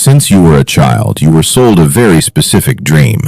Since you were a child, you were sold a very specific dream.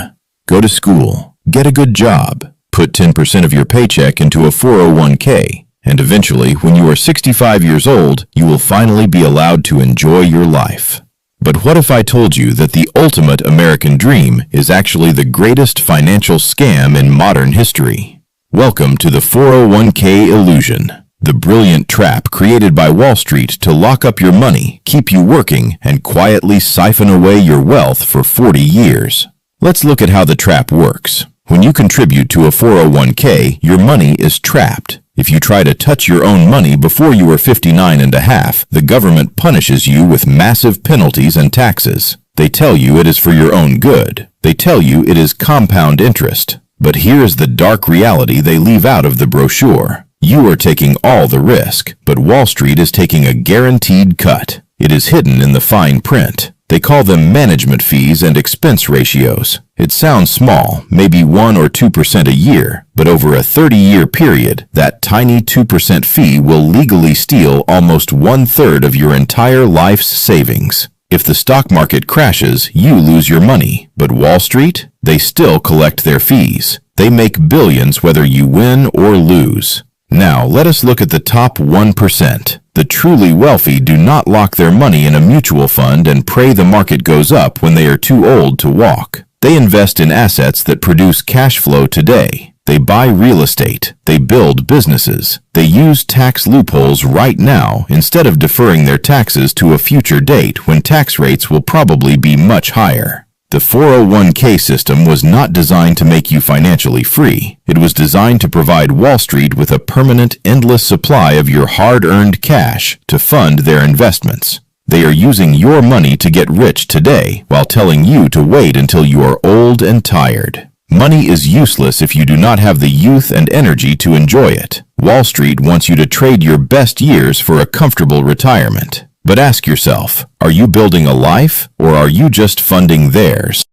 Go to school, get a good job, put 10% of your paycheck into a 401k, and eventually, when you are 65 years old, you will finally be allowed to enjoy your life. But what if I told you that the ultimate American dream is actually the greatest financial scam in modern history? Welcome to the 401k illusion, the brilliant trap created by Wall Street to lock up your money, keep you working, and quietly siphon away your wealth for 40 years. Let's look at how the trap works. When you contribute to a 401k, your money is trapped. If you try to touch your own money before you are 59 and a half, the government punishes you with massive penalties and taxes. They tell you it is for your own good. They tell you it is compound interest. But here is the dark reality they leave out of the brochure. You are taking all the risk, but Wall Street is taking a guaranteed cut. It is hidden in the fine print. They call them management fees and expense ratios. It sounds small, maybe 1 or 2% a year, but over a 30-year period, that tiny 2% fee will legally steal almost 1/3 of your entire life's savings. If the stock market crashes, you lose your money. But Wall Street? They still collect their fees. They make billions whether you win or lose. Now, let us look at the top 1%. The truly wealthy do not lock their money in a mutual fund and pray the market goes up when they are too old to walk. They invest in assets that produce cash flow today. They buy real estate. They build businesses. They use tax loopholes right now instead of deferring their taxes to a future date when tax rates will probably be much higher. The 401k system was not designed to make you financially free. It was designed to provide Wall Street with a permanent, endless supply of your hard-earned cash to fund their investments. They are using your money to get rich today while telling you to wait until you are old and tired. Money is useless if you do not have the youth and energy to enjoy it. Wall Street wants you to trade your best years for a comfortable retirement. But ask yourself, are you building a life or are you just funding theirs?